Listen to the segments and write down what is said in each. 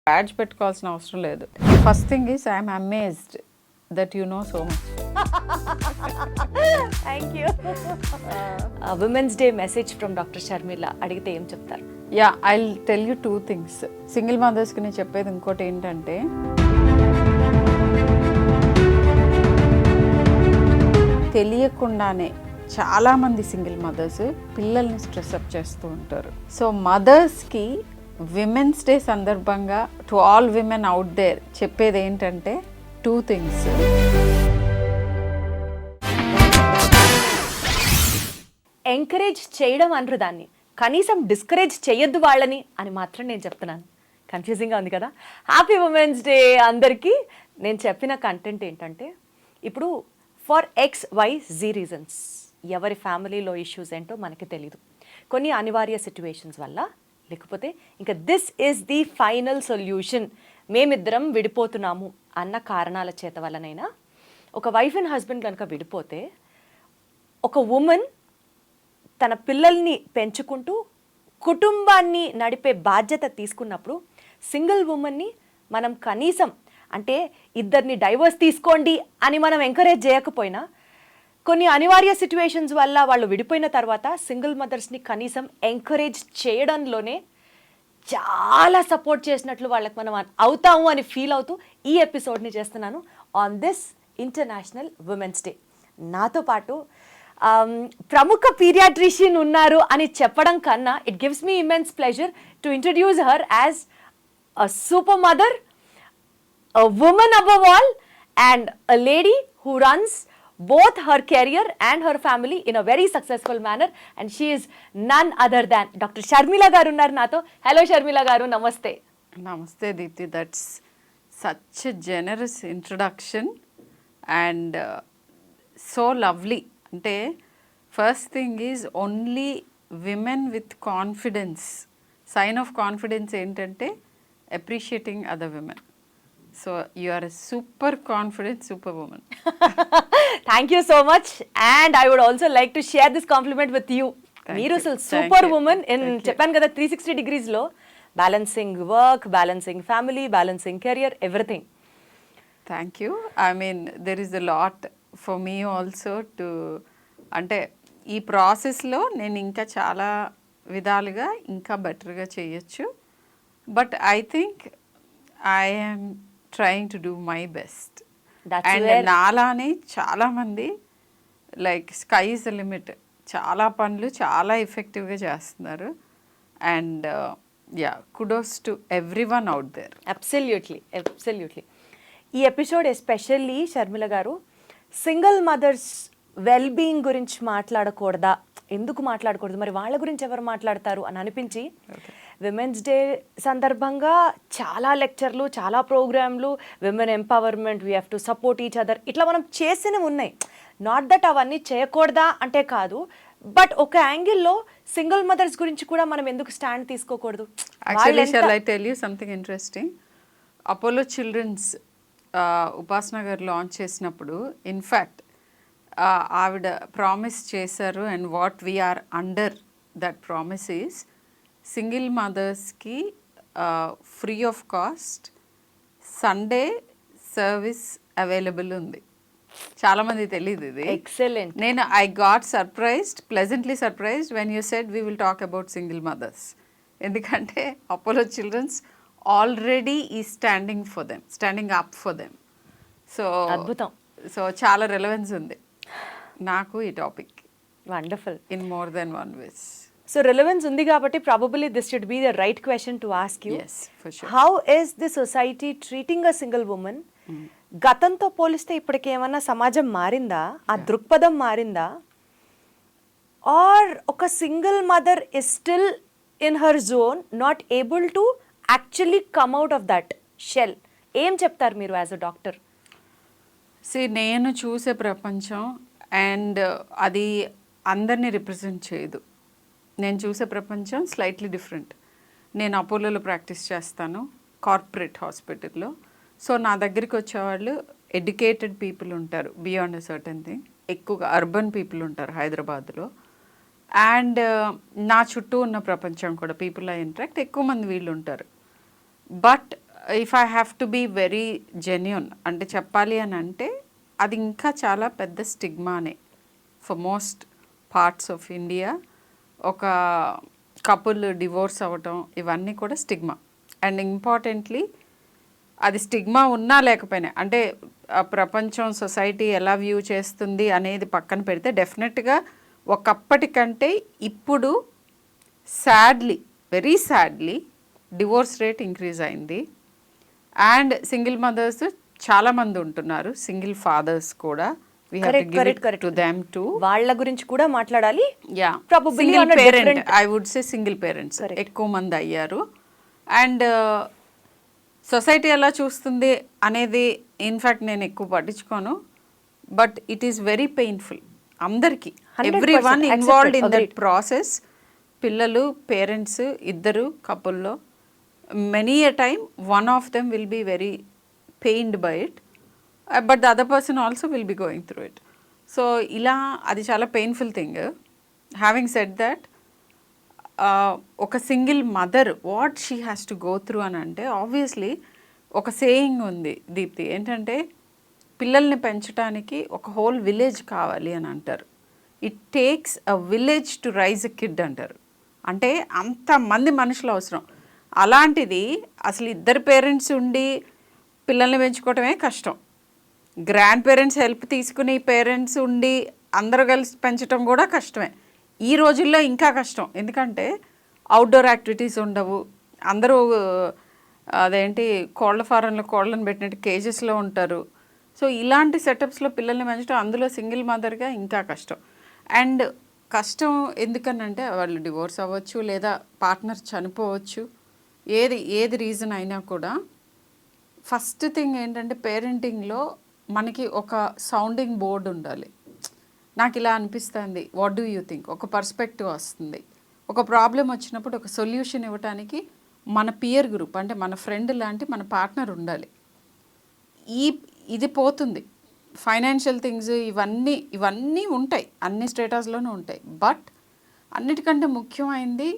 Badge పెట్టుకోవాల్సిన అవసరం లేదు. First thing is I'm amazed that you know so much. Thank you. Women's day message from doctor Sharmila అడిగితే ఏం చెప్తారు? Yeah, I will tell you 2 things. Single మదర్స్కి నేను చెప్పేది ఇంకోటి ఏంటంటే, తెలియకుండానే చాలామంది సింగిల్ మదర్స్ పిల్లల్ని స్ట్రెస్ అప్ చేస్తూ ఉంటారు. సో మదర్స్కి విమెన్స్ డే సందర్భంగా to all women out there చెప్పేది ఏంటంటే 2 థింగ్స్. ఎంకరేజ్ చేయడం అనరు దాన్ని, కనీసం డిస్కరేజ్ చేయొద్దు వాళ్ళని అని మాత్రం నేను చెప్తున్నాను. కన్ఫ్యూజింగ్గా ఉంది కదా. హ్యాపీ ఉమెన్స్ డే అందరికీ. నేను చెప్పిన కంటెంట్ ఏంటంటే, ఇప్పుడు ఫర్ XYZ రీజన్స్ ఎవరి ఫ్యామిలీలో ఇష్యూస్ ఏంటో మనకి తెలీదు. కొన్ని అనివార్య సిచ్యువేషన్స్ వల్ల, లేకపోతే ఇంకా this is the final solution, మేమిద్దరం విడిపోతున్నాము అన్న కారణాల చేత వల్లనైనా, ఒక వైఫ్ అండ్ హస్బెండ్ కనుక విడిపోతే, ఒక ఉమెన్ తన పిల్లల్ని పెంచుకుంటూ కుటుంబాన్ని నడిపే బాధ్యత తీసుకున్నప్పుడు సింగిల్ ఉమెన్ని మనం కనీసం, అంటే ఇద్దరిని డైవర్స్ తీసుకోండి అని మనం ఎంకరేజ్ చేయకపోయినా, కొన్ని అనివార్య సిచ్యువేషన్స్ వల్ల వాళ్ళు విడిపోయిన తర్వాత సింగిల్ మదర్స్ని కనీసం ఎంకరేజ్ చేయడంలోనే చాలా సపోర్ట్ చేసినట్లు వాళ్ళకి మనం అవుతాము అని ఫీల్ అవుతూ ఈ ఎపిసోడ్ని చేస్తున్నాను on this international women's day. నాతో పాటు ప్రముఖ పీడియాట్రిషియన్ ఉన్నారు అని చెప్పడం కన్నా, it gives me immense pleasure to introduce her as a super mother, a woman above all, and a lady who runs both her career and her family in a very successful manner, and she is none other than Dr. Sharmila garu unnaru nato. Hello Sharmila garu, namaste. Namaste Deepti, that's such a generous introduction and so lovely. అంటే first thing is only women with confidence. Sign of confidence ఏంటంటే appreciating other women. So you are a super confident super woman. Thank you so much, and I would also like to share this compliment with you. మీరు అసలు super woman in, చెప్పాను కదా, 360 degrees balancing work, balancing family, balancing career, everything. Thank you. I mean there is a lot for me also to, అంటే ఈ ప్రాసెస్లో నేను ఇంకా చాలా విధాలుగా ఇంకా బెటర్గా చేయొచ్చు. But I think I am trying to do my best. And నాలానే చాలామంది like sky is the limit, చాలా పనులు చాలా ఎఫెక్టివ్గా చేస్తున్నారు. And yeah, kudos to every one out there. Absolutely, absolutely. ఈ ఎపిసోడ్ ఎస్పెషల్లీ షర్మిల గారు సింగిల్ మదర్స్ వెల్ బీయింగ్ గురించి మాట్లాడకూడదా, ఎందుకు మాట్లాడకూడదు, మరి వాళ్ళ గురించి ఎవరు మాట్లాడతారు అని అనిపించి, విమెన్స్ డే సందర్భంగా చాలా లెక్చర్లు, చాలా ప్రోగ్రాంలు, women empowerment, we have to support each other, ఇట్లా మనం చేసినవి ఉన్నాయి. నాట్ దట్ అవన్నీ చేయకూడదా అంటే కాదు, బట్ ఒక యాంగిల్లో సింగిల్ మదర్స్ గురించి కూడా మనం ఎందుకు స్టాండ్ తీసుకోకూడదు? Actually, shall I tell you something interesting? Apollo children's Upasana గారు లాంచ్ చేసినప్పుడు, ఇన్ఫ్యాక్ట్ ఆవిడ ప్రామిస్ చేశారు, and what we're under that promise is single మదర్స్కి free of cost Sunday service available ఉంది. చాలామంది తెలియదు ఇది. ఎక్సలెంట్. నేను I got surprised, pleasantly surprised when you said we will talk about single mothers. ఎందుకంటే Apollo children's already ఈ standing up for them. So అద్భుతం. So చాలా రెలవెన్స్ ఉంది నాకు ఈ topic. Wonderful. In more than one ways. So relevance ఉంది కాబట్టి probably this should be the right question to ask you. Yes, for sure. How is the society treating a single woman? గతంతో పోలిస్తే ఇప్పటికి ఏమన్నా సమాజం మారిందా? ఆ దృక్పథం మారిందా? ఆర్ ఒక single mother is still in her zone, not able to actually come out of that shell? ఏం చెప్తారు మీరు యాజ్ అ డాక్టర్? నేను చూసే ప్రపంచం అండ్ అది అందరినీ రిప్రజెంట్ చేయదు. నేను చూసే ప్రపంచం స్లైట్లీ డిఫరెంట్. నేను అపోలోలో ప్రాక్టీస్ చేస్తాను, కార్పొరేట్ హాస్పిటల్లో. సో నా దగ్గరికి వచ్చేవాళ్ళు ఎడ్యుకేటెడ్ పీపుల్ ఉంటారు బియాండ్ అ సర్టన్ థింగ్. ఎక్కువగా అర్బన్ పీపుల్ ఉంటారు హైదరాబాద్లో. అండ్ నా చుట్టూ ఉన్న ప్రపంచం కూడా పీపుల్ ఐ ఇంటరాక్ట్ ఎక్కువ మంది వీళ్ళు ఉంటారు. But if I have to be very genuine అంటే చెప్పాలి అని అంటే అది ఇంకా చాలా పెద్ద స్టిగ్మానే for most parts of India. ఒక కపుల్ డివోర్స్ అవ్వటం ఇవన్నీ కూడా స్టిగ్మా. అండ్ ఇంపార్టెంట్లీ అది స్టిగ్మా ఉన్నా లేకపోయినా అంటే ఆ ప్రపంచం సొసైటీ ఎలా వ్యూ చేస్తుంది అనేది పక్కన పెడితే డెఫినెట్గా ఒకప్పటికంటే ఇప్పుడు sadly very sadly divorce rate increase అయింది. అండ్ సింగిల్ మదర్స్ చాలామంది ఉంటున్నారు, సింగిల్ ఫాదర్స్ కూడా. We have to give it to them too. వాళ్ళ గురించి కూడా మాట్లాడాలి. Yeah, Probably single on a parent, different- I would say single parents ఎక్కువ మంది అయ్యారు. అండ్ సొసైటీ ఎలా చూస్తుంది అనేది ఇన్ఫ్యాక్ట్ నేను ఎక్కువ పట్టించుకోను. But it is very painful అందరికీ, 100% every one involved in that agreed. Process. పిల్లలు, పేరెంట్స్ ఇద్దరు కపుల్లో many a time one of them will be very pained by it, but the other person also will be going through it. So ఇలా అది చాలా painful thing. Having said that ఒక single mother what she has to go through అని అంటే obviously ఒక saying ఉంది దీప్తి, ఏంటంటే పిల్లల్ని పెంచడానికి ఒక హోల్ విలేజ్ కావాలి అని అంటారు. It takes a village to rise a kid అంటారు. అంటే అంతమంది మనుషులు అవసరం. అలాంటిది అసలు ఇద్దరు పేరెంట్స్ ఉండి పిల్లల్ని పెంచుకోవటమే కష్టం. గ్రాండ్ పేరెంట్స్ హెల్ప్ తీసుకుని పేరెంట్స్ ఉండి అందరూ కలిసి పెంచడం కూడా కష్టమే. ఈ రోజుల్లో ఇంకా కష్టం, ఎందుకంటే అవుట్డోర్ యాక్టివిటీస్ ఉండవు. అందరూ అదేంటి కోళ్ళ ఫారంలో కోళ్ళను పెట్టినట్టు కేజెస్లో ఉంటారు. సో ఇలాంటి సెటప్స్లో పిల్లల్ని పెంచడం అందులో సింగిల్ మదర్గా ఇంకా కష్టం. అండ్ కష్టం ఎందుకనంటే వాళ్ళు డివోర్స్ అవ్వచ్చు లేదా పార్ట్నర్ చనిపోవచ్చు, ఏది రీజన్ అయినా కూడా ఫస్ట్ థింగ్ ఏంటంటే పేరెంటింగ్లో మనకి ఒక సౌండింగ్ బోర్డు ఉండాలి. నాకు ఇలా అనిపిస్తుంది, వాట్ డూ యూ థింక్, ఒక పర్స్పెక్టివ్ వస్తుంది. ఒక ప్రాబ్లం వచ్చినప్పుడు ఒక సొల్యూషన్ ఇవ్వడానికి మన పియర్ గ్రూప్ అంటే మన ఫ్రెండ్ లాంటి మన పార్ట్నర్ ఉండాలి. ఇది పోతుంది. ఫైనాన్షియల్ థింగ్స్ ఇవన్నీ ఉంటాయి, అన్ని స్టేటస్లోనూ ఉంటాయి. బట్ అన్నిటికంటే ముఖ్యమైనది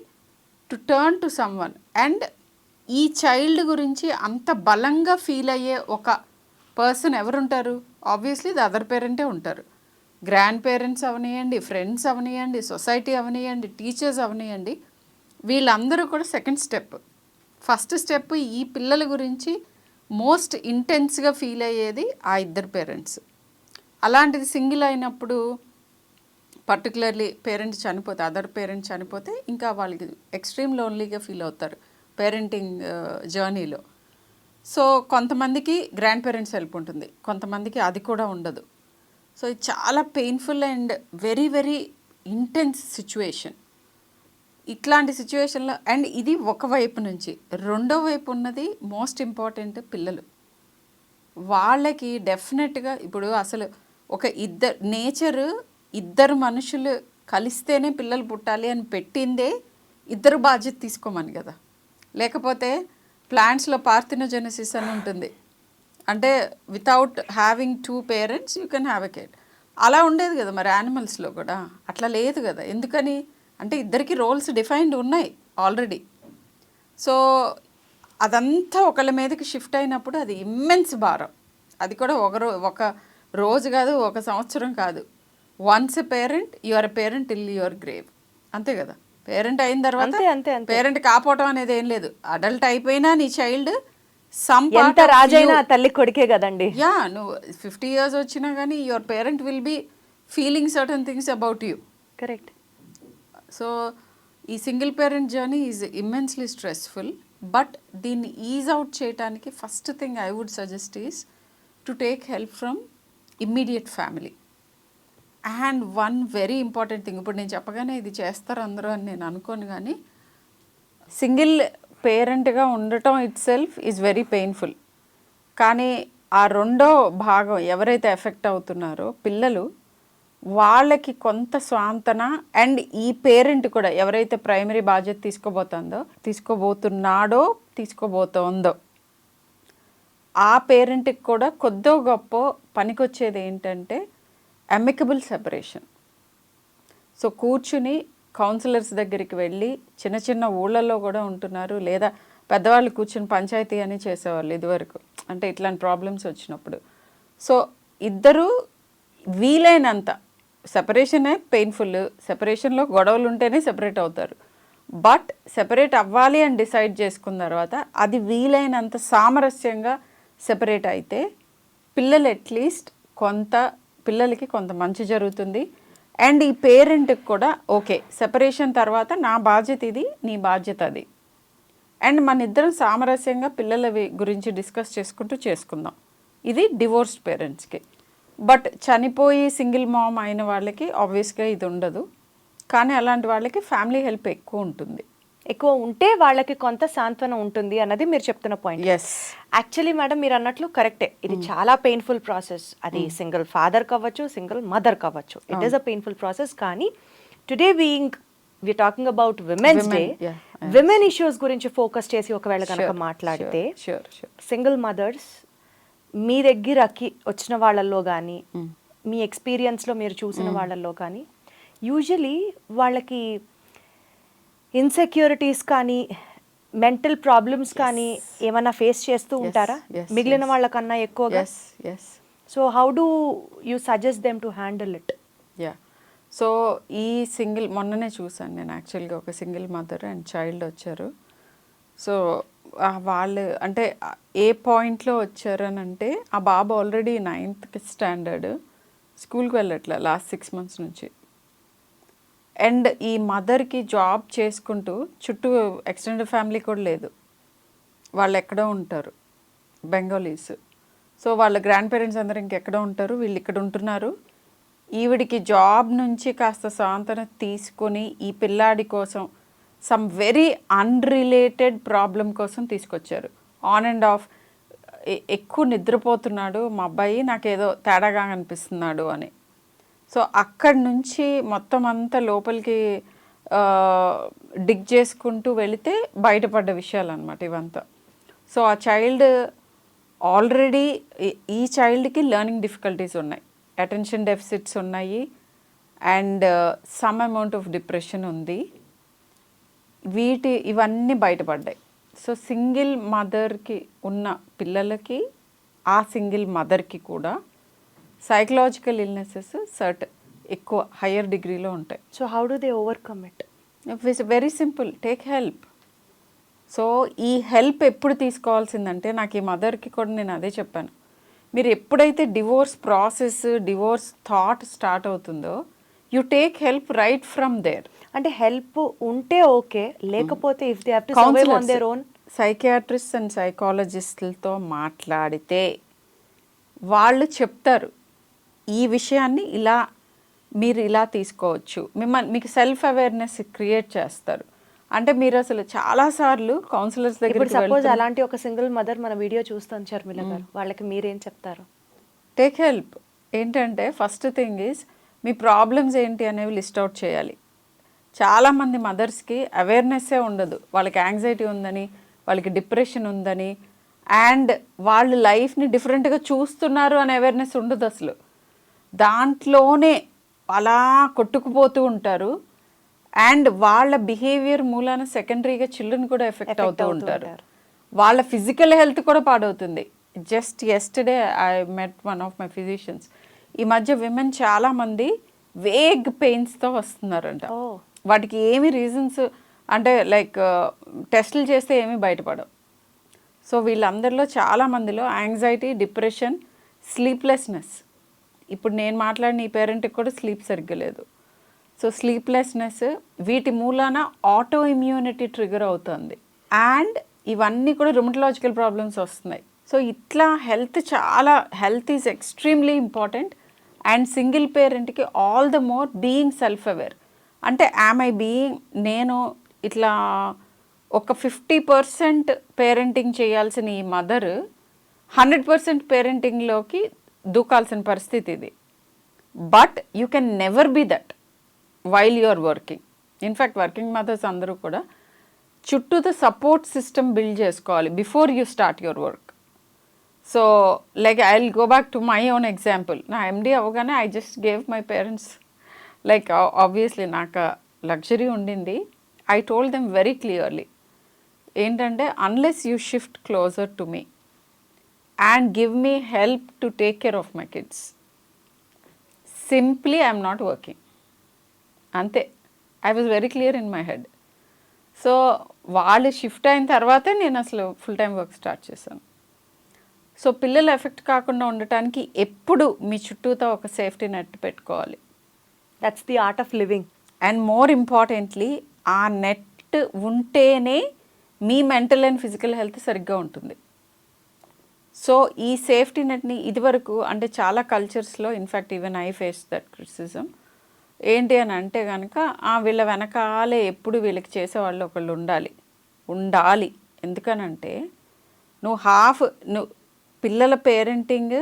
to turn to someone. And ఈ చైల్డ్ గురించి అంత బలంగా ఫీల్ అయ్యే ఒక పర్సన్ ఎవరుంటారు? ఆబ్వియస్లీ ద అదర్ పేరెంటే ఉంటారు. గ్రాండ్ పేరెంట్స్ అవనియండి, ఫ్రెండ్స్ అవనియండి, సొసైటీ అవనియండి, టీచర్స్ అవనియండి, వీళ్ళందరూ కూడా సెకండ్ స్టెప్. ఫస్ట్ స్టెప్ ఈ పిల్లల గురించి మోస్ట్ ఇంటెన్స్గా ఫీల్ అయ్యేది ఆ ఇద్దరు పేరెంట్స్. అలాంటిది సింగిల్ అయినప్పుడు పర్టికులర్లీ పేరెంట్ చనిపోతే, అదర్ పేరెంట్ చనిపోతే ఇంకా వాళ్ళకి ఎక్స్ట్రీమ్ లోన్లీగా ఫీల్ అవుతారు పేరెంటింగ్ జర్నీలో. సో కొంతమందికి గ్రాండ్ పేరెంట్స్ హెల్ప్ ఉంటుంది, కొంతమందికి అది కూడా ఉండదు. సో ఇది చాలా painful and very very intense situation. ఇట్లాంటి సిచ్యువేషన్లో అండ్ ఇది ఒకవైపు నుంచి, రెండో వైపు ఉన్నది మోస్ట్ ఇంపార్టెంట్ పిల్లలు. వాళ్ళకి డెఫినెట్గా ఇప్పుడు అసలు ఒక ఇద్దరు మనుషులు కలిస్తేనే పిల్లలు పుట్టాలి అని పెట్టిందే ఇద్దరు బాధ్యత తీసుకోమని కదా. లేకపోతే ప్లాంట్స్లో పార్థినోజెనసిస్ అని ఉంటుంది, అంటే without having 2 parents you can have a kid. అలా ఉండేది కదా మరి యానిమల్స్లో కూడా, అట్లా లేదు కదా. ఎందుకని అంటే ఇద్దరికి రోల్స్ డిఫైన్డ్ ఉన్నాయి ఆల్రెడీ. సో అదంతా ఒకళ్ళ మీదకి షిఫ్ట్ అయినప్పుడు అది ఇమ్మెన్స్ భారం. అది కూడా ఒక రోజు కాదు, ఒక సంవత్సరం కాదు. Once a parent you are a parent till your grave, అంతే కదా. పేరెంట్ అయిన తర్వాత పేరెంట్ కాపోవటం అనేది ఏం లేదు. అడల్ట్ అయిపోయినా నీ చైల్డ్ ఎంత రాజైనా తల్లి కొడుకే కదండి. యా, నువ్వు 50 years వచ్చినా కానీ your parent will be feeling certain things about you. Correct. So ఈ single parent journey is immensely stressful. But దీన్ని ఈజ్ అవుట్ చేయడానికి first thing I would suggest is to take help from immediate family. And one very important thing, ఇప్పుడు నేను చెప్పగానే ఇది చేస్తారు అందరూ అని నేను అనుకోను, కానీ సింగిల్ పేరెంట్గా ఉండటం it self is very painful. కానీ ఆ రెండో భాగం ఎవరైతే ఎఫెక్ట్ అవుతున్నారో పిల్లలు, వాళ్ళకి కొంత స్వాంతన అండ్ ఈ పేరెంట్ కూడా ఎవరైతే ప్రైమరీ బాధ్యత తీసుకోబోతోందో ఆ పేరెంట్కి కూడా కొద్దో గొప్ప పనికొచ్చేది ఏంటంటే అమికబుల్ సెపరేషన్. సో కూర్చుని కౌన్సిలర్స్ దగ్గరికి వెళ్ళి చిన్న చిన్న ఊళ్ళల్లో కూడా ఉంటున్నారు, లేదా పెద్దవాళ్ళు కూర్చుని పంచాయతీ అని చేసేవాళ్ళు ఇదివరకు, అంటే ఇట్లాంటి ప్రాబ్లమ్స్ వచ్చినప్పుడు. సో ఇద్దరు వీలైనంత, సెపరేషనే పెయిన్ఫుల్, సెపరేషన్లో గొడవలు ఉంటేనే సెపరేట్ అవుతారు, బట్ సెపరేట్ అవ్వాలి అని డిసైడ్ చేసుకున్న తర్వాత అది వీలైనంత సామరస్యంగా సెపరేట్ అయితే పిల్లలు అట్లీస్ట్ పిల్లలకి కొంత మంచి జరుగుతుంది. అండ్ ఈ పేరెంట్కి కూడా ఓకే, సెపరేషన్ తర్వాత నా బాధ్యత ఇది, నీ బాధ్యత అది, అండ్ మన ఇద్దరం సామరస్యంగా పిల్లల గురించి డిస్కస్ చేసుకుందాం. ఇది డివోర్స్డ్ పేరెంట్స్కి. బట్ చనిపోయి సింగిల్ మామ్ అయిన వాళ్ళకి ఆబ్వియస్గా ఇది ఉండదు, కానీ అలాంటి వాళ్ళకి ఫ్యామిలీ హెల్ప్ ఎక్కువ ఉంటుంది. ఎక్కువ ఉంటే వాళ్ళకి కొంత సాంత్వన ఉంటుంది అన్నది మీరు చెప్తున్న పాయింట్. ఎస్, యాక్చువల్లీ మేడం మీరు అన్నట్లు కరెక్టే, ఇది చాలా పెయిన్ఫుల్ ప్రాసెస్. అది సింగిల్ ఫాదర్ కావచ్చు, సింగిల్ మదర్ కావచ్చు, it is a painful process. కానీ today being we talking about women's day, women issues గురించి ఫోకస్ చేసి ఒకవేళ కనుక మాట్లాడితే, సింగిల్ మదర్స్ మీ దగ్గరకి వచ్చిన వాళ్ళల్లో కానీ మీ ఎక్స్పీరియన్స్లో మీరు చూసిన వాళ్ళల్లో కానీ యూజువలీ వాళ్ళకి ఇన్సెక్యూరిటీస్ కానీ మెంటల్ ప్రాబ్లమ్స్ కానీ ఏమైనా ఫేస్ చేస్తూ ఉంటారా మిగిలిన వాళ్ళకన్నా ఎక్కువగా? So how do you suggest them to handle it? So ఈ మొన్ననే చూసాను నేను యాక్చువల్గా, ఒక సింగిల్ మదర్ అండ్ చైల్డ్ వచ్చారు. సో వాళ్ళు అంటే ఏ పాయింట్లో వచ్చారని అంటే, ఆ బాబు ఆల్రెడీ 9th స్టాండర్డ్, స్కూల్కి వెళ్ళట్లే లాస్ట్ 6 months నుంచి. అండ్ ఈ మదర్కి జాబ్ చేసుకుంటూ చుట్టూ ఎక్స్టెండెడ్ ఫ్యామిలీ కూడా లేదు, వాళ్ళు ఎక్కడో ఉంటారు, బెంగాలీస్. సో వాళ్ళ గ్రాండ్ పేరెంట్స్ అందరూ ఇంకెక్కడో ఉంటారు, వీళ్ళు ఇక్కడ ఉంటున్నారు. ఈవిడికి జాబ్ నుంచి కాస్త సాంతన తీసుకొని ఈ పిల్లాడి కోసం సమ్ వెరీ అన్రిలేటెడ్ ప్రాబ్లం కోసం తీసుకొచ్చారు. ఆన్ అండ్ ఆఫ్ ఎక్కువ నిద్రపోతున్నాడు మా అబ్బాయి, నాకేదో తేడాగా అనిపిస్తున్నాడు అని. సో అక్కడి నుంచి మొత్తం అంతా లోపలికి డిగ్ చేసుకుంటూ వెళితే బయటపడ్డ విషయాలు అనమాట ఇవంతా. సో ఆ చైల్డ్ ఆల్రెడీ, ఈ చైల్డ్కి లెర్నింగ్ డిఫికల్టీస్ ఉన్నాయి, అటెన్షన్ డెఫిసిట్స్ ఉన్నాయి, and some amount of depression ఉంది. ఇవన్నీ బయటపడ్డాయి. సో సింగిల్ మదర్కి ఉన్న పిల్లలకి, ఆ సింగిల్ మదర్కి కూడా సైకలాజికల్ ఇల్నెసెస్ ఎక్కువ హయ్యర్ డిగ్రీలో ఉంటాయి. So how do they overcome it? It's very simple, take help. So ఈ హెల్ప్ ఎప్పుడు తీసుకోవాల్సిందంటే, నాకు ఈ మదర్కి కూడా నేను అదే చెప్పాను, మీరు ఎప్పుడైతే divorce process, divorce thought start అవుతుందో, you take help right from there. అంటే హెల్ప్ ఉంటే ఓకే, లేకపోతే if they have to survive on their own, psychiatrist and సైకాలజిస్టులతో మాట్లాడితే వాళ్ళు చెప్తారు ఈ విషయాన్ని మీరు ఇలా తీసుకోవచ్చు, మీకు సెల్ఫ్ అవేర్నెస్ క్రియేట్ చేస్తారు. అంటే మీరు అసలు చాలాసార్లు కౌన్సిలర్స్ దగ్గర, సపోజ్ అలాంటి ఒక సింగిల్ మదర్ మన వీడియో చూస్తాను షర్మిల గారు, వాళ్ళకి మీరేం చెప్తారు? Take help. ఏంటంటే ఫస్ట్ థింగ్ ఈజ్ మీ ప్రాబ్లమ్స్ ఏంటి అనేవి లిస్ట్ అవుట్ చేయాలి. చాలామంది మదర్స్కి అవేర్నెస్సే ఉండదు, వాళ్ళకి యాంగ్జైటీ ఉందని, వాళ్ళకి డిప్రెషన్ ఉందని, అండ్ వాళ్ళు లైఫ్ని డిఫరెంట్గా చూస్తున్నారు అనే అవేర్నెస్ ఉండదు అసలు. దాంట్లోనే అలా కొట్టుకుపోతూ ఉంటారు, అండ్ వాళ్ళ బిహేవియర్ మూలాన సెకండరీగా చిల్డ్రన్ కూడా ఎఫెక్ట్ అవుతూ ఉంటారు, వాళ్ళ ఫిజికల్ హెల్త్ కూడా పాడవుతుంది. Just yesterday I met one of my physicians. ఈ మధ్య విమెన్ చాలామంది వేగ్ పెయిన్స్తో వస్తున్నారంట. వాటికి ఏమి రీజన్స్ అంటే లైక్ టెస్టులు చేస్తే ఏమీ బయటపడవు. సో వీళ్ళందరిలో చాలామందిలో యాంగ్జైటీ, డిప్రెషన్, స్లీప్లెస్నెస్. ఇప్పుడు నేను మాట్లాడిన ఈ పేరెంట్కి కూడా స్లీప్ సరిగ్గా లేదు. సో స్లీప్లెస్నెస్, వీటి మూలాన ఆటో ఇమ్యూనిటీ ట్రిగర్ అవుతుంది, అండ్ ఇవన్నీ కూడా రుమటలాజికల్ ప్రాబ్లమ్స్ వస్తున్నాయి. సో ఇట్లా health is extremely important. And single పేరెంట్కి all the more being self aware. అంటే నేను ఇట్లా ఒక 50% పేరెంటింగ్ చేయాల్సిన ఈ మదర్ 100% పేరెంటింగ్లోకి దూకాల్సిన పరిస్థితి ఇది. But you can never be that while you are working. In fact working mothers అందరూ కూడా చుట్టూ ద సపోర్ట్ సిస్టమ్ బిల్డ్ చేసుకోవాలి before you start your work. So like I will go back to my own example. నా MD అవ్వగానే I just gave my parents, like obviously నాకు luxury ఉండింది. I told them very clearly ఏంటంటే, unless you shift closer to me and give me help to take care of my kids, simply I'm not working. అంతే. I was very clear in my head. So వాళ్ళు shift అయిన తర్వాతే నేను అసలు full time work start చేశాను. So పిల్లలు effect కాకుండా ఉండటానికి ఎప్పుడు మీ చుట్టూతో ఒక సేఫ్టీ నెట్ పెట్టుకోవాలి. That's the art of living. And more importantly ఆ నెట్ ఉంటేనే మీ మెంటల్ అండ్ ఫిజికల్ హెల్త్ సరిగ్గా ఉంటుంది. సో ఈ సేఫ్టీ నెట్ని ఇదివరకు అంటే చాలా కల్చర్స్లో, in fact even I face that criticism, ఏంటి అని అంటే కనుక వీళ్ళ వెనకాలే ఎప్పుడు వీళ్ళకి చేసేవాళ్ళు ఒకళ్ళు ఉండాలి. ఎందుకనంటే నువ్వు పిల్లల పేరెంటింగ్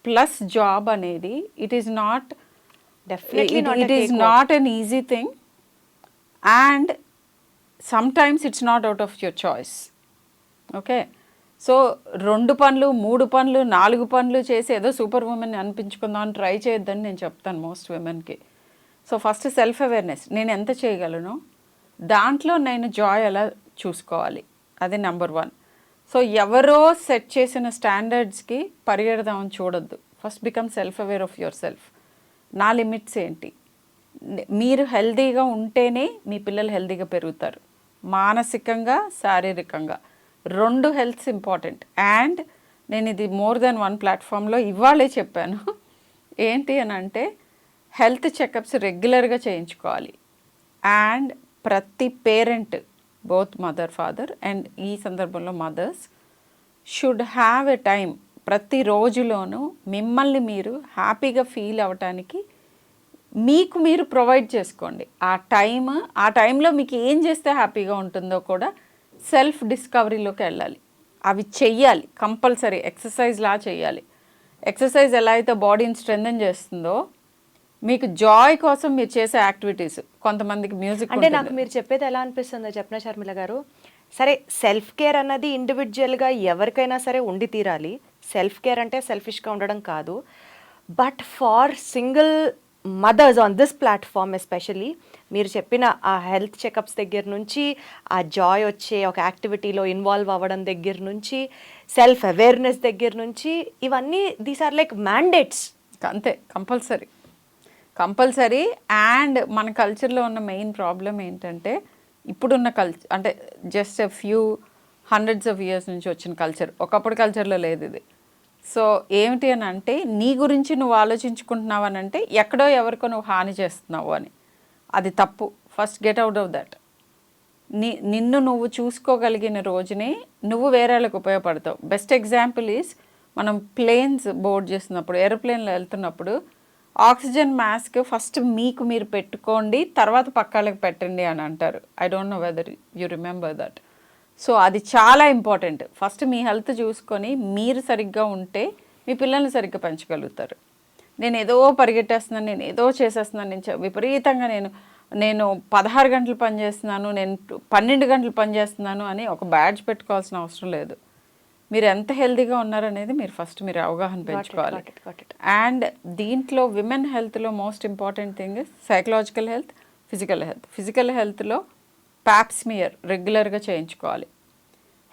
ప్లస్ జాబ్ అనేది it is not an easy thing and sometimes it's not out of your choice. Okay. So 2 పనులు 3 పనులు 4 పనులు చేసి ఏదో సూపర్ ఉమెన్ అనిపించుకుందాం అని ట్రై చేయొద్దని నేను చెప్తాను మోస్ట్ విమెన్కి. సో ఫస్ట్ సెల్ఫ్ అవేర్నెస్, నేను ఎంత చేయగలను, దాంట్లో నేను జాయ్ ఎలా చూసుకోవాలి, అది నెంబర్ 1. సో ఎవరో సెట్ చేసిన స్టాండర్డ్స్కి పరిగెడదామని చూడొద్దు. First become self aware of your self. నా లిమిట్స్ ఏంటి, మీరు హెల్దీగా ఉంటేనే మీ పిల్లలు హెల్దీగా పెరుగుతారు, మానసికంగా శారీరకంగా 2 హెల్త్స్ ఇంపార్టెంట్. అండ్ నేను ఇది మోర్ దెన్ 1 ప్లాట్ఫామ్లో ఇవాళే చెప్పాను. ఏంటి అని అంటే, హెల్త్ చెకప్స్ రెగ్యులర్గా చేయించుకోవాలి. అండ్ ప్రతి parent, both mother father and ఈ సందర్భంలో mothers, should have a time ప్రతి రోజులోనూ మిమ్మల్ని మీరు హ్యాపీగా ఫీల్ అవ్వటానికి మీకు మీరు ప్రొవైడ్ చేసుకోండి. ఆ టైంలో మీకు ఏం చేస్తే హ్యాపీగా ఉంటుందో కూడా సెల్ఫ్ డిస్కవరీలోకి వెళ్ళాలి. అవి చెయ్యాలి కంపల్సరీ. ఎక్సర్సైజ్లా చేయాలి. ఎక్సర్సైజ్ ఎలా అయితే బాడీని స్ట్రెంథెన్ చేస్తుందో, మీకు జాయ్ కోసం మీరు చేసే యాక్టివిటీస్, కొంతమందికి మ్యూజిక్. అంటే నాకు మీరు చెప్పేది ఎలా అనిపిస్తుందో చెప్పిన షర్మిల గారు, సరే సెల్ఫ్ కేర్ అన్నది ఇండివిజువల్గా ఎవరికైనా సరే ఉండి తీరాలి. సెల్ఫ్ కేర్ అంటే సెల్ఫిష్గా ఉండడం కాదు. But for single mothers on this platform especially, మీరు చెప్పిన ఆ హెల్త్ చెకప్స్ దగ్గర నుంచి, ఆ జాయ్ వచ్చే ఒక యాక్టివిటీలో ఇన్వాల్వ్ అవ్వడం దగ్గర నుంచి, సెల్ఫ్ అవేర్నెస్ దగ్గర నుంచి, ఇవన్నీ దీస్ ఆర్ లైక్ మ్యాండేట్స్. అంతే, కంపల్సరీ. అండ్ మన కల్చర్లో ఉన్న మెయిన్ ప్రాబ్లం ఏంటంటే, ఇప్పుడున్న కల్చర్ అంటే just a few hundreds of years నుంచి వచ్చిన కల్చర్, ఒకప్పుడు కల్చర్లో లేదు ఇది. సో ఏమిటి అని అంటే, నీ గురించి నువ్వు ఆలోచించుకుంటున్నావు అని అంటే ఎక్కడో ఎవరికో నువ్వు హాని చేస్తున్నావు అని. అది తప్పు. First get out of that. నిన్ను నువ్వు చూసుకోగలిగిన రోజునే నువ్వు వేరే వాళ్ళకి ఉపయోగపడతావు. బెస్ట్ ఎగ్జాంపుల్ ఈజ్, మనం ప్లేన్స్ బోర్డ్ చేస్తున్నప్పుడు, ఏరోప్లేన్లో వెళ్తున్నప్పుడు ఆక్సిజన్ మాస్క్ ఫస్ట్ మీకు మీరు పెట్టుకోండి, తర్వాత పక్కాళ్ళకి పెట్టండి అని అంటారు. I don't know whether you remember that. So అది చాలా ఇంపార్టెంట్. ఫస్ట్ మీ హెల్త్ చూసుకొని మీరు సరిగ్గా ఉంటే మీ పిల్లల్ని సరిగ్గా పెంచగలుగుతారు. నేను ఏదో పరిగెట్టేస్తున్నాను, నేను ఏదో చేసేస్తున్నాను, విపరీతంగా నేను 16 గంటలు పనిచేస్తున్నాను, నేను 12 గంటలు పనిచేస్తున్నాను అని ఒక బ్యాడ్జ్ పెట్టుకోవాల్సిన అవసరం లేదు. మీరు ఎంత హెల్తీగా ఉన్నారనేది మీరు అవగాహన పెంచుకోవాలి. అండ్ దీంట్లో విమెన్ హెల్త్లో most important thing psychological health, physical health. Physical హెల్త్లో ప్యాప్స్మియర్ రెగ్యులర్గా చేయించుకోవాలి.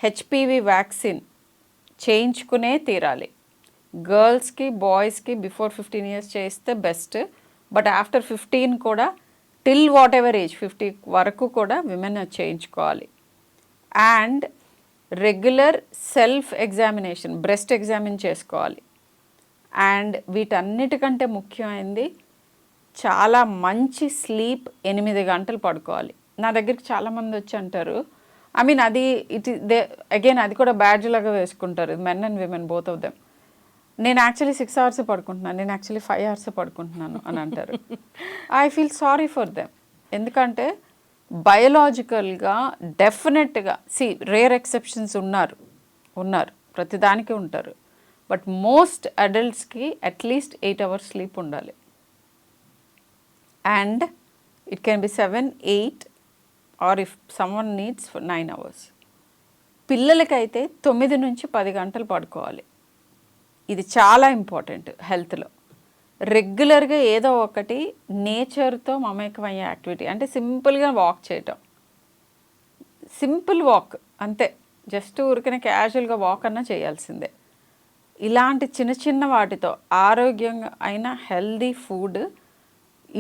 హెచ్పివి వ్యాక్సిన్ చేయించుకునే తీరాలి. గర్ల్స్కి బాయ్స్కి బిఫోర్ 15 years చేస్తే బెస్ట్. బట్ ఆఫ్టర్ 15 కూడా టిల్ వాట్ ఎవర్ ఏజ్ 50 వరకు కూడా విమెన్ చేయించుకోవాలి. And regular self examination, breast examine చేసుకోవాలి. అండ్ వీటన్నిటికంటే ముఖ్యమైనది చాలా మంచి స్లీప్, 8 గంటలు పడుకోవాలి. నా దగ్గరికి చాలామంది వచ్చి అంటారు, ఐ మీన్ అది అది కూడా బ్యాడ్జ్ లాగా వేసుకుంటారు, men and women both of them. నేను యాక్చువల్లీ 6 hours పడుకుంటున్నాను, నేను యాక్చువల్లీ 5 hours పడుకుంటున్నాను అని అంటారు. I feel sorry for them. ఎందుకంటే బయోలాజికల్గా డెఫినెట్గా రేర్ ఎక్సెప్షన్స్ ఉన్నారు, ప్రతిదానికి ఉంటారు. బట్ మోస్ట్ అడల్ట్స్కి అట్లీస్ట్ 8 hours స్లీప్ ఉండాలి. And it can be 7, 8 or if someone needs 9 hours. పిల్లలకైతే 9 నుంచి 10 గంటలు పడుకోవాలి. ఇది చాలా ఇంపార్టెంట్ హెల్త్లో. రెగ్యులర్గా ఏదో ఒకటి నేచర్తో మమేకమయ్యే యాక్టివిటీ, అంటే సింపుల్గా వాక్ చేయటం, సింపుల్ వాక్ అంతే, జస్ట్ ఊరికనే క్యాజువల్గా వాక్ అన్నా చేయాల్సిందే. ఇలాంటి చిన్న చిన్న వాటితో ఆరోగ్యంగా అయిన హెల్దీ ఫుడ్,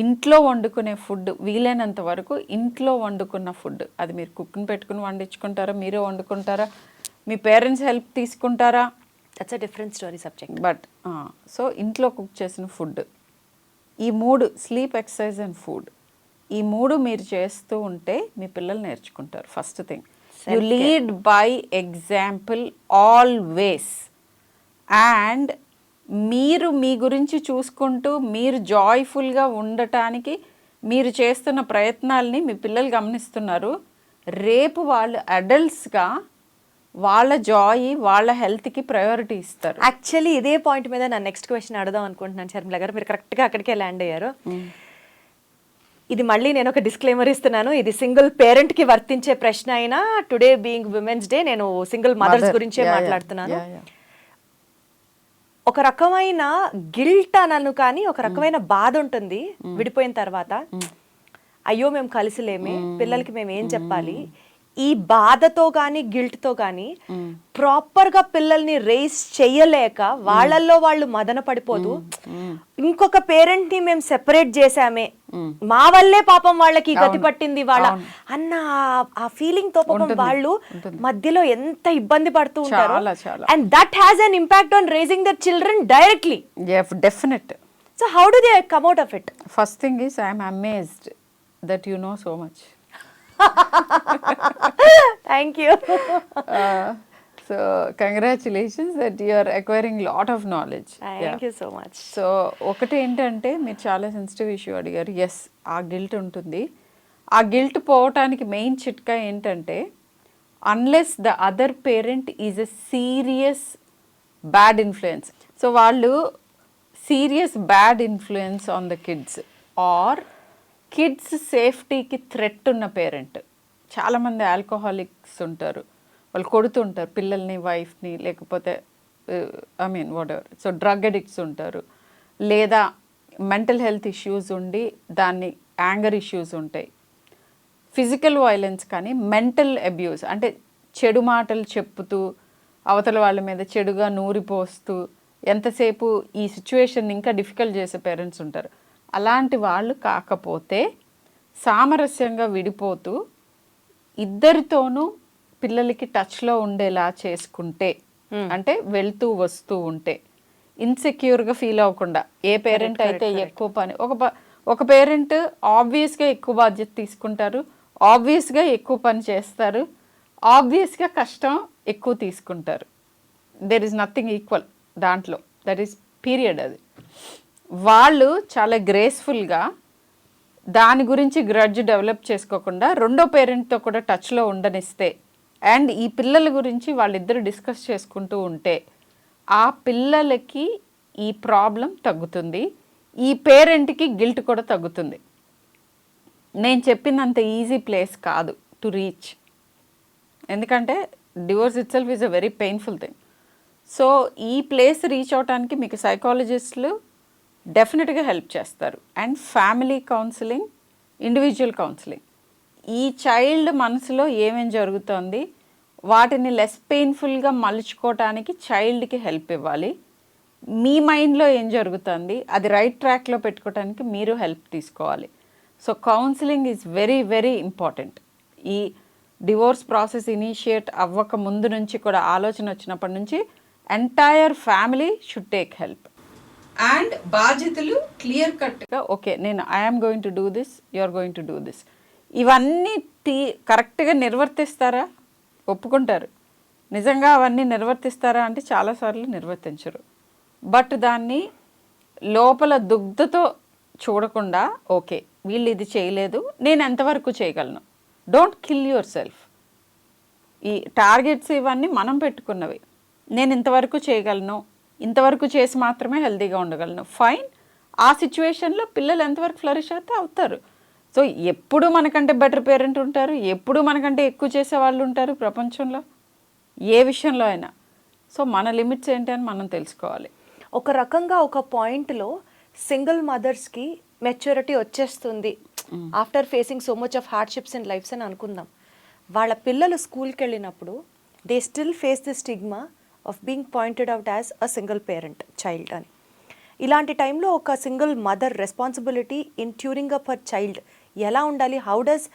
ఇంట్లో వండుకునే ఫుడ్, వీలైనంత వరకు ఇంట్లో వండుకున్న ఫుడ్, అది మీరు కుక్ని పెట్టుకుని వండించుకుంటారా, మీరే వండుకుంటారా, మీ పేరెంట్స్ హెల్ప్ తీసుకుంటారా, that's a different story subject. But so ఇంట్లో కుక్ చేసిన ఫుడ్, ఈ 3 స్లీప్, ఎక్సర్సైజ్ అండ్ ఫుడ్, ఈ 3 మీరు చేస్తూ ఉంటే మీ పిల్లలు నేర్చుకుంటారు. First thing, you lead by example always. And మీరు మీ గురించి చూసుకుంటూ మీరు జాయ్ఫుల్గా ఉండటానికి మీరు చేస్తున్న ప్రయత్నాల్ని మీ పిల్లలు గమనిస్తున్నారు. రేపు వాళ్ళు అడల్ట్స్గా వాళ్ళ జాయ్, వాళ్ళ హెల్త్కి ప్రయారిటీ ఇస్తారు. యాక్చువల్లీ ఇదే పాయింట్ మీద నా నెక్స్ట్ క్వశ్చన్ అడుగుదాం అనుకుంటున్నాను షర్మిల గారు, మీరు కరెక్ట్గా అక్కడికే ల్యాండ్ అయ్యారు. ఇది మళ్ళీ నేను ఒక డిస్క్లైమర్ ఇస్తున్నాను, ఇది సింగిల్ పేరెంట్కి వర్తించే ప్రశ్న అయినా, టుడే బీయింగ్ విమెన్స్ డే నేను సింగిల్ మదర్స్ గురించే మాట్లాడుతున్నాను. ఒక రకమైన గిల్ట్ అనను, కానీ ఒక రకమైన బాధ ఉంటుంది విడిపోయిన తర్వాత. అయ్యో మేము కలిసిలేమే, పిల్లలకి మేము ఏం చెప్పాలి, ఈ బాధతో కానీ గిల్ట్తో కానీ ప్రాపర్గా పిల్లల్ని రేస్ చెయ్యలేక వాళ్ళల్లో వాళ్ళు మదన పడిపోతూ, ఇంకొక పేరెంట్ని మేము సెపరేట్ చేసామే, మా వల్లే పాపం వాళ్ళకి గతి పట్టింది వాళ్ళ అన్న ఆ ఫీలింగ్ తో పాపం వాళ్ళు మధ్యలో ఎంత ఇబ్బంది పడుతూ ఉంటారు. And that has an impact on raising their children directly. Definite. So how do they come out of it? First thing is I'm amazed that you know so much. Thank you. So congratulations that you are acquiring lot of knowledge. Thank you so much. So ఒకటి ఏంటంటే, మీరు చాలా sensitive issue అడిగారు. Yes, ఆ guilt ఉంటుంది. ఆ guilt పోవటానికి main చిట్కా ఏంటంటే, unless the other parent is a serious bad influence. So వాళ్ళు serious bad influence on the kids or kids సేఫ్టీకి థ్రెట్ ఉన్న పేరెంట్. చాలామంది ఆల్కహాలిక్స్ ఉంటారు, వాళ్ళు కొడుతుంటారు పిల్లల్ని, వైఫ్ని, లేకపోతే I mean whatever. So drug addicts ఉంటారు, లేదా మెంటల్ హెల్త్ ఇష్యూస్ ఉండి దాన్ని యాంగర్ ఇష్యూస్ ఉంటాయి. ఫిజికల్ వైలెన్స్ కానీ మెంటల్ అబ్యూస్, అంటే చెడు మాటలు చెప్పుతూ అవతల వాళ్ళ మీద చెడుగా నూరిపోస్తూ ఎంతసేపు ఈ సిచ్యువేషన్ ఇంకా డిఫికల్ట్ చేసే పేరెంట్స్ ఉంటారు. అలాంటి వాళ్ళు కాకపోతే సామరస్యంగా విడిపోతూ ఇద్దరితోనూ పిల్లలకి టచ్లో ఉండేలా చేసుకుంటే, అంటే వెళ్తూ వస్తూ ఉంటే, ఇన్సెక్యూర్గా ఫీల్ అవ్వకుండా. ఏ పేరెంట్ అయితే ఎక్కువ పని, ఒక పేరెంట్ ఆబ్వియస్గా ఎక్కువ బాధ్యత తీసుకుంటారు, ఆబ్వియస్గా ఎక్కువ పని చేస్తారు, ఆబ్వియస్గా కష్టం ఎక్కువ తీసుకుంటారు. దెర్ ఈజ్ నథింగ్ ఈక్వల్ దాంట్లో, దట్ ఈస్ పీరియడ్. అది వాళ్ళు చాలా గ్రేస్ఫుల్గా దాని గురించి గ్రడ్జ్ డెవలప్ చేసుకోకుండా రెండో పేరెంట్తో కూడా టచ్లో ఉండనిస్తే, అండ్ ఈ పిల్లల గురించి వాళ్ళిద్దరు డిస్కస్ చేసుకుంటూ ఉంటే, ఆ పిల్లలకి ఈ ప్రాబ్లం తగ్గుతుంది, ఈ పేరెంట్కి గిల్ట్ కూడా తగ్గుతుంది. నేను చెప్పినంత ఈజీ ప్లేస్ కాదు టు రీచ్, ఎందుకంటే divorce it self is a very painful thing. So ఈ ప్లేస్ రీచ్ అవడానికి మీకు సైకాలజిస్టులు డెఫినెట్గా హెల్ప్ చేస్తారు. And family counselling, individual counselling, ఈ చైల్డ్ మనసులో ఏమేం జరుగుతుంది వాటిని లెస్ పెయిన్ఫుల్గా మలుచుకోవటానికి చైల్డ్కి హెల్ప్ ఇవ్వాలి. మీ మైండ్లో ఏం జరుగుతుంది అది రైట్ ట్రాక్లో పెట్టుకోవటానికి మీరు హెల్ప్ తీసుకోవాలి. So counselling is very very important. ఈ డివోర్స్ ప్రాసెస్ ఇనిషియేట్ అవ్వక ముందు నుంచి కూడా, ఆలోచన వచ్చినప్పటి నుంచి entire family should take help. And బాధ్యతలు క్లియర్ కట్గా, ఓకే నేను I'm going to do this, you are going to do this, ఇవన్నీ కరెక్ట్గా నిర్వర్తిస్తారా? ఒప్పుకుంటారు. నిజంగా అవన్నీ నిర్వర్తిస్తారా అంటే చాలాసార్లు నిర్వర్తించరు. బట్ దాన్ని లోపల దుగ్ధతో చూడకుండా, ఓకే వీళ్ళు ఇది చేయలేదు, నేను ఎంతవరకు చేయగలను. Don't kill your self. ఈ టార్గెట్స్ ఇవన్నీ మనం పెట్టుకున్నవి. నేను ఇంతవరకు చేయగలను, ఇంతవరకు చేసి మాత్రమే హెల్తీగా ఉండగలను, ఫైన్. ఆ సిచ్యువేషన్లో పిల్లలు ఎంతవరకు ఫ్లరిష్ అయితే అవుతారు. సో ఎప్పుడు మనకంటే బెటర్ పేరెంట్ ఉంటారు, ఎప్పుడు మనకంటే ఎక్కువ చేసే వాళ్ళు ఉంటారు ప్రపంచంలో, ఏ విషయంలో అయినా. సో మన లిమిట్స్ ఏంటి అని మనం తెలుసుకోవాలి. ఒక రకంగా ఒక పాయింట్లో సింగిల్ మదర్స్కి మెచ్యూరిటీ వచ్చేస్తుంది after facing so much of hardships in lifes అని అనుకుందాం. వాళ్ళ పిల్లలు స్కూల్కి వెళ్ళినప్పుడు they still face the stigma of being pointed out as a single parent child అని. ఇలాంటి టైంలో ఒక single mother responsibility in nurturing up her child ఎలా ఉండాలి? హౌ డస్,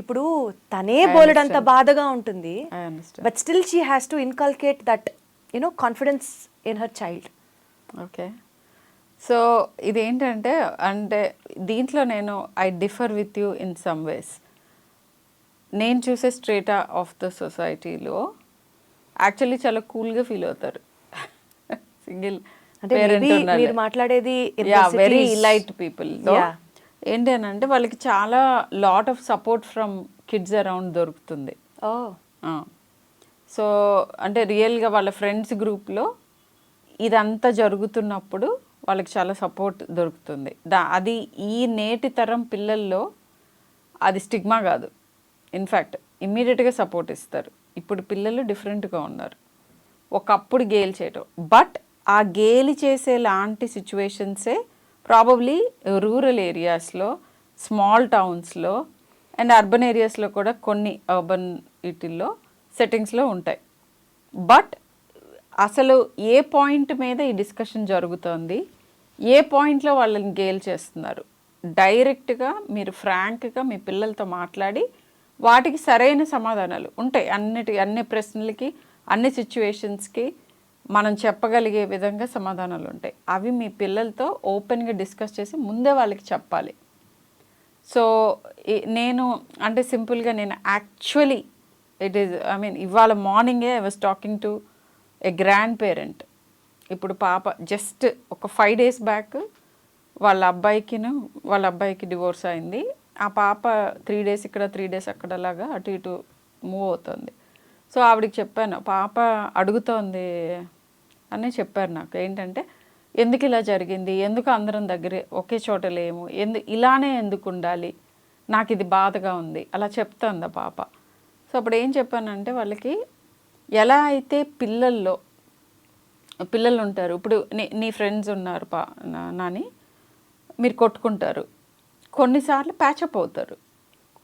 ఇప్పుడు తనే బోలెడంత బాధగా ఉంటుంది, I understand. But still she has to inculcate that confidence in her child. Okay, so ఇదేంటంటే అంటే దీంట్లో నేను I differ with you in some ways. నేను చూసే స్ట్రేటా ఆఫ్ ద సొసైటీలో యాక్చువల్లీ చాలా కూల్గా ఫీల్ అవుతారు సింగిల్ అంటే పేరెంట్ maybe మీరు మాట్లాడేది వెరీ ఇలైట్ పీపుల్. ఏంటి అని అంటే వాళ్ళకి చాలా lot of support from kids around దొరుకుతుంది. సో అంటే రియల్గా వాళ్ళ ఫ్రెండ్స్ గ్రూప్లో ఇదంతా జరుగుతున్నప్పుడు వాళ్ళకి చాలా సపోర్ట్ దొరుకుతుంది. అది ఈ నేటి తరం పిల్లల్లో అది స్టిగ్మా కాదు, ఇన్ఫ్యాక్ట్ ఇమ్మీడియట్గా సపోర్ట్ ఇస్తారు. ఇప్పుడు పిల్లలు డిఫరెంట్గా ఉన్నారు. ఒకప్పుడు గేలి చేయటం, బట్ ఆ గేలి చేసే లాంటి సిచ్యువేషన్సే ప్రాబబ్లీ రూరల్ ఏరియాస్లో, స్మాల్ టౌన్స్లో అండ్ అర్బన్ ఏరియాస్లో కూడా కొన్ని అర్బన్ వీటిల్లో సెట్టింగ్స్లో ఉంటాయి. బట్ అసలు ఏ పాయింట్ మీద ఈ డిస్కషన్ జరుగుతోంది, ఏ పాయింట్లో వాళ్ళని గేల్ చేస్తున్నారు, డైరెక్ట్గా మీరు ఫ్రాంక్గా మీ పిల్లలతో మాట్లాడి వాటికి సరైన సమాధానాలు ఉంటాయి. అన్ని ప్రశ్నలకి, అన్ని సిచ్యువేషన్స్కి మనం చెప్పగలిగే విధంగా సమాధానాలు ఉంటాయి. అవి మీ పిల్లలతో ఓపెన్గా డిస్కస్ చేసి ముందే వాళ్ళకి చెప్పాలి. సో నేను అంటే సింపుల్గా నేను యాక్చువల్లీ ఇవాళ మార్నింగే I was talking to A grand parent. ఇప్పుడు పాప జస్ట్ ఒక 5 days బ్యాక్ వాళ్ళ అబ్బాయికి డివోర్స్ అయింది. ఆ పాప 3 days ఇక్కడ 3 days అక్కడలాగా అటు ఇటు మూవ్ అవుతుంది. సో ఆవిడకి చెప్పాను, పాప అడుగుతోంది అని చెప్పారు నాకు. ఏంటంటే ఎందుకు ఇలా జరిగింది, ఎందుకు అందరం దగ్గరే ఒకే చోట లేము, ఇలానే ఎందుకు ఉండాలి, నాకు ఇది బాధగా ఉంది, అలా చెప్తుంది ఆ పాప. సో అప్పుడు ఏం చెప్పానంటే వాళ్ళకి ఎలా అయితే పిల్లలు ఉంటారు, ఇప్పుడు నీ ఫ్రెండ్స్ ఉన్నారు నాని, మీరు కొట్టుకుంటారు, కొన్నిసార్లు ప్యాచప్ అవుతారు,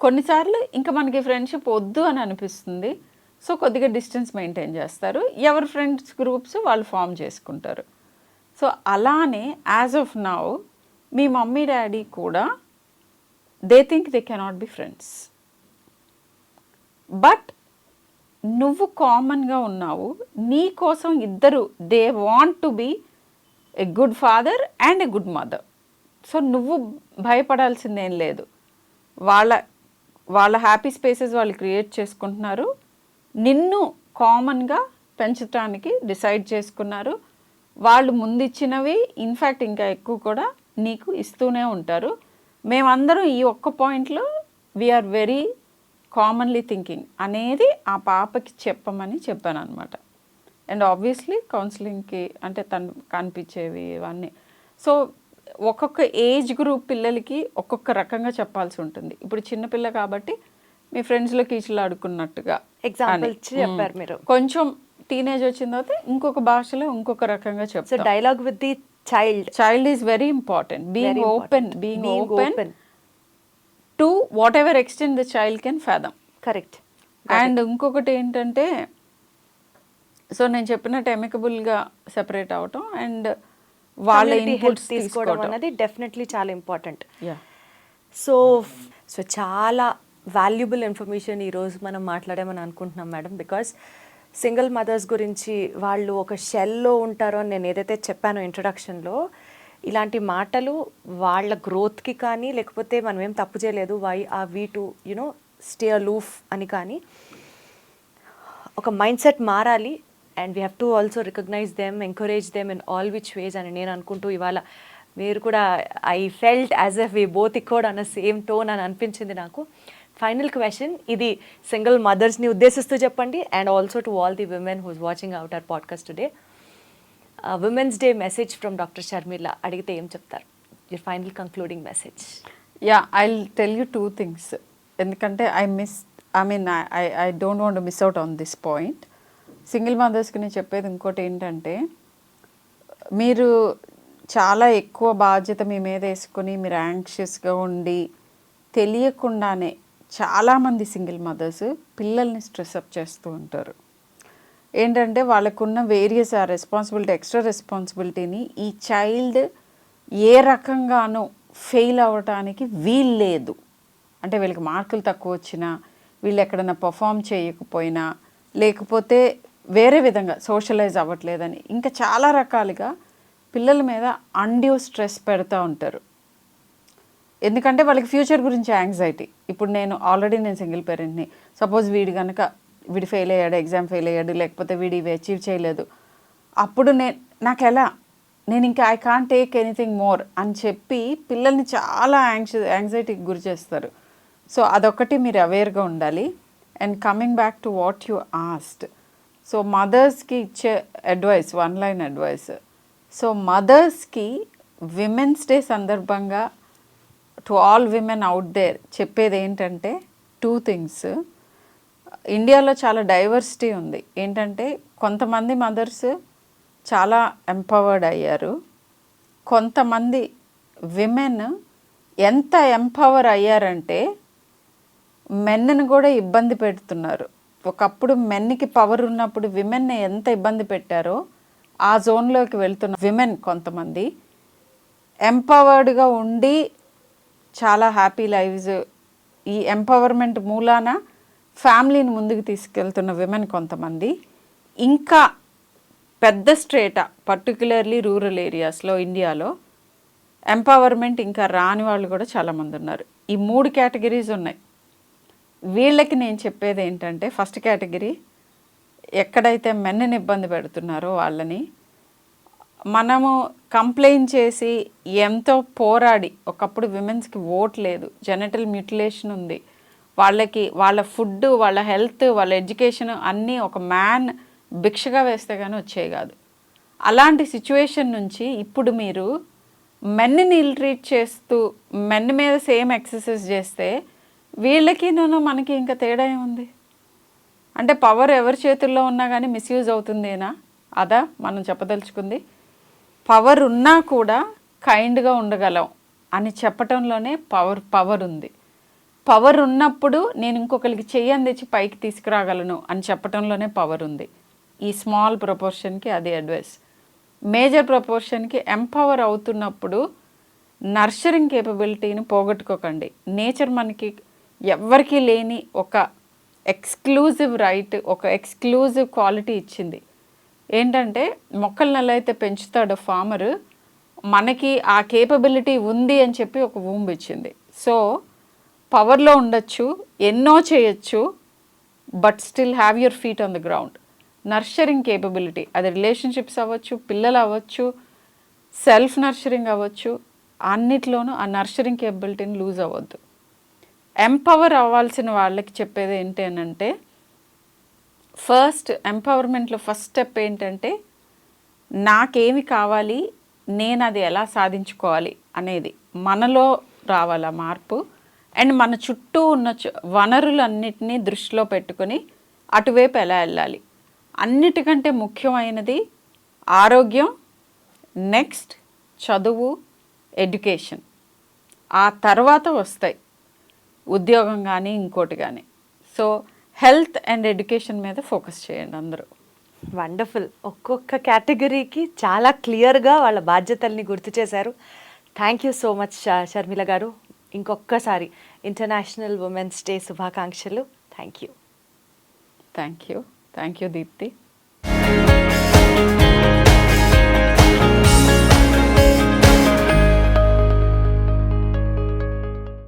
కొన్నిసార్లు ఇంకా మనకి ఫ్రెండ్షిప్ వద్దు అని అనిపిస్తుంది. సో కొద్దిగా డిస్టెన్స్ మెయింటైన్ చేస్తారు, ఎవరి ఫ్రెండ్స్ గ్రూప్స్ వాళ్ళు ఫామ్ చేసుకుంటారు. సో అలానే యాజ్ ఆఫ్ నౌ మీ మమ్మీ డాడీ కూడా they think they cannot be friends, but నువ్వు కామన్గా ఉన్నావు, నీ కోసం ఇద్దరు they want to be a good father and a good mother. So నువ్వు భయపడాల్సిందేం లేదు. వాళ్ళ హ్యాపీ స్పేసెస్ వాళ్ళు క్రియేట్ చేసుకుంటున్నారు, నిన్ను కామన్గా పెంచడానికి డిసైడ్ చేసుకున్నారు. వాళ్ళు ముందు ఇచ్చినవి ఇన్ఫ్యాక్ట్ ఇంకా ఎక్కువ కూడా నీకు ఇస్తూనే ఉంటారు. మేమందరం ఈ ఒక్క పాయింట్లో వీఆర్ వెరీ కామన్లీ థింకింగ్ అనేది ఆ పాపకి చెప్పమని చెప్పాను అనమాట. అండ్ ఆబ్వియస్లీ కౌన్సిలింగ్కి అంటే తను కనిపించేవి ఇవన్నీ. సో ఒక్కొక్క ఏజ్ గ్రూప్ పిల్లలకి ఒక్కొక్క రకంగా చెప్పాల్సి ఉంటుంది. ఇప్పుడు చిన్నపిల్ల కాబట్టి మీ ఫ్రెండ్స్లో కీచులు ఆడుకున్నట్టుగా ఎగ్జాంపుల్ చెప్పారు మీరు. కొంచెం టీనేజ్ వచ్చిన తర్వాత ఇంకొక భాషలో ఇంకొక రకంగా చెప్తారు. Dialogue with the child is very important. Being open to whatever extent the child can fathom. Correct. And ఇంకొకటి ఏంటంటే, సో నేను చెప్పినట్టు ఎమికబుల్గా సెపరేట్ అవటం అండ్ వాళ్ళ ఇన్పుట్స్ తీసుకోవడం అనేది డెఫినెట్లీ చాలా ఇంపార్టెంట్. సో చాలా వాల్యుబుల్ ఇన్ఫర్మేషన్ ఈరోజు మనం మాట్లాడామని అనుకుంటున్నాం మేడం. బికాస్ సింగిల్ మదర్స్ గురించి వాళ్ళు ఒక షెల్లో ఉంటారో అని నేను ఏదైతే చెప్పానో ఇంట్రడక్షన్లో, ఇలాంటి మాటలు వాళ్ళ గ్రోత్కి కానీ లేకపోతే మనం ఏం తప్పు చేయలేదు, why are we to stay aloof అని కానీ ఒక మైండ్ సెట్ మారాలి. And we have to also recognize them, encourage them in all which ways అని నేను అనుకుంటూ ఇవాళ మీరు కూడా I felt as if we both echoed అన్న సేమ్ టోన్ అని అనిపించింది నాకు. ఫైనల్ క్వశ్చన్, ఇది సింగిల్ మదర్స్ని ఉద్దేశిస్తూ చెప్పండి and also to all the women who's watching out our podcast today. Women's day message from doctor Sharmila అడిగితే ఏం చెప్తారు? Your final concluding message. I tell you 2 things. ఎందుకంటే I don't want to miss out on this point. Single మదర్స్కి నేను చెప్పేది ఇంకోటి ఏంటంటే, మీరు చాలా ఎక్కువ బాధ్యత మీ మీద వేసుకొని మీరు యాంగ్షియస్గా ఉండి తెలియకుండానే చాలామంది సింగిల్ మదర్స్ పిల్లల్ని స్ట్రెస్ అప్ చేస్తూ ఉంటారు. ఏంటంటే వాళ్ళకున్న వేరియస్ ఆ రెస్పాన్సిబిలిటీ, ఎక్స్ట్రా రెస్పాన్సిబిలిటీని ఈ చైల్డ్ ఏ రకంగానూ ఫెయిల్ అవ్వటానికి వీల్లేదు. అంటే వీళ్ళకి మార్కులు తక్కువ వచ్చినా, వీళ్ళు ఎక్కడైనా పర్ఫామ్ చేయకపోయినా, లేకపోతే వేరే విధంగా సోషలైజ్ అవ్వట్లేదని ఇంకా చాలా రకాలుగా పిల్లల మీద అన్డ్యూ స్ట్రెస్ పెడతా ఉంటారు. ఎందుకంటే వాళ్ళకి ఫ్యూచర్ గురించి యాంగ్జైటీ. ఇప్పుడు నేను సింగిల్ పేరెంట్ని, సపోజ్ వీడు ఫెయిల్ అయ్యాడు, ఎగ్జామ్ ఫెయిల్ అయ్యాడు, లేకపోతే వీడు ఇవి అచీవ్ చేయలేదు, అప్పుడు నేను ఇంకా I can't take anything more అని చెప్పి పిల్లల్ని చాలా యాంగ్జైటీకి గురి చేస్తారు. సో అదొకటి మీరు అవేర్గా ఉండాలి. And coming back to what you asked, so మదర్స్కి ఇచ్చే అడ్వైస్, 1 లైన్ అడ్వైస్. సో మదర్స్కి విమెన్స్ డే సందర్భంగా to all women out there చెప్పేది ఏంటంటే 2 థింగ్స్. ఇండియాలో చాలా డైవర్సిటీ ఉంది. ఏంటంటే కొంతమంది మదర్స్ చాలా ఎంపవర్డ్ అయ్యారు, కొంతమంది విమెన్ ఎంత ఎంపవర్ అయ్యారంటే మెన్ను కూడా ఇబ్బంది పెడుతున్నారు. ఒకప్పుడు మెన్కి పవర్ ఉన్నప్పుడు విమెన్ని ఎంత ఇబ్బంది పెట్టారో ఆ జోన్లోకి వెళ్తున్న విమెన్ కొంతమంది ఎంపవర్డ్గా ఉండి చాలా హ్యాపీ లైవ్స్, ఈ ఎంపవర్మెంట్ మూలాన ఫ్యామిలీని ముందుకు తీసుకెళ్తున్న విమెన్ కొంతమంది, ఇంకా పెద్ద స్ట్రేటా పర్టికులర్లీ రూరల్ ఏరియాస్లో ఇండియాలో ఎంపవర్మెంట్ ఇంకా రాని వాళ్ళు కూడా చాలామంది ఉన్నారు. ఈ 3 కేటగిరీస్ ఉన్నాయి. వీళ్ళకి నేను చెప్పేది ఏంటంటే, ఫస్ట్ కేటగిరీ ఎక్కడైతే మెన్ని ఇబ్బంది పెడుతున్నారో వాళ్ళని మనము కంప్లైంట్ చేసి ఎంతో పోరాడి, ఒకప్పుడు విమెన్స్కి ఓట్ లేదు, జెనిటల్ మ్యూటిలేషన్ ఉంది, వాళ్ళ ఫుడ్, వాళ్ళ హెల్త్, వాళ్ళ ఎడ్యుకేషన్ అన్నీ ఒక మ్యాన్ భిక్షగా వేస్తే కానీ వచ్చేవి కాదు. అలాంటి సిచ్యువేషన్ నుంచి ఇప్పుడు మీరు మెన్ని ఇల్ ట్రీట్ చేస్తూ మెన్ మీద సేమ్ ఎక్సర్సైజ్ చేస్తే వీళ్ళకి మనకి ఇంకా తేడా ఏముంది? అంటే పవర్ ఎవరి చేతుల్లో ఉన్నా కానీ మిస్యూజ్ అవుతుందేనా? అదా మనం చెప్పదలుచుకుంది. పవర్ ఉన్నా కూడా కైండ్గా ఉండగలం అని చెప్పటంలోనే పవర్ ఉంది. పవర్ ఉన్నప్పుడు నేను ఇంకొకరికి చెయ్యని తెచ్చి పైకి తీసుకురాగలను అని చెప్పటంలోనే పవర్ ఉంది. ఈ స్మాల్ ప్రపోర్షన్కి అది అడ్వైస్. మేజర్ ప్రపోర్షన్కి ఎంపవర్ అవుతున్నప్పుడు నర్చరింగ్ కేపబిలిటీని పోగొట్టుకోకండి. నేచర్ మనకి ఎవ్వరికీ లేని ఒక ఎక్స్క్లూజివ్ రైట్, ఒక ఎక్స్క్లూజివ్ క్వాలిటీ ఇచ్చింది. ఏంటంటే మొక్కలను ఎలా అయితే పెంచుతాడో ఫార్మరు, మనకి ఆ కేపబిలిటీ ఉంది అని చెప్పి ఒక వూంబ్ ఇచ్చింది. సో పవర్లో ఉండొచ్చు, ఎన్నో చేయొచ్చు, but still have your feet on the ground. Nurturing capability, అది రిలేషన్షిప్స్ అవ్వచ్చు, పిల్లలు అవ్వచ్చు, సెల్ఫ్ నర్చరింగ్ అవ్వచ్చు, అన్నిట్లోనూ ఆ నర్చరింగ్ కేపబిలిటీని లూజ్ అవ్వద్దు. ఎంపవర్ అవ్వాల్సిన వాళ్ళకి చెప్పేది ఏంటి అంటే, ఫస్ట్ ఎంపవర్మెంట్లో ఫస్ట్ స్టెప్ ఏంటంటే నాకేమి కావాలి, నేను అది ఎలా సాధించుకోవాలి అనేది మనలో రావాలి ఆ మార్పు. అండ్ మన చుట్టూ ఉన్న వనరులన్నిటినీ దృష్టిలో పెట్టుకొని అటువైపు ఎలా వెళ్ళాలి. అన్నిటికంటే ముఖ్యమైనది ఆరోగ్యం, నెక్స్ట్ చదువు, ఎడ్యుకేషన్, ఆ తర్వాత వస్తాయి ఉద్యోగం కానీ ఇంకోటి కానీ. సో హెల్త్ అండ్ ఎడ్యుకేషన్ మీద ఫోకస్ చేయండి అందరూ. వండర్ఫుల్. ఒక్కొక్క కేటగిరీకి చాలా క్లియర్గా వాళ్ళ బాధ్యతల్ని గుర్తు చేశారు. Thank you so much Sharmila గారు. ఇంకొక్కసారి ఇంటర్నేషనల్ ఉమెన్స్ డే శుభాకాంక్షలు. Thank you. Thank you Deepti.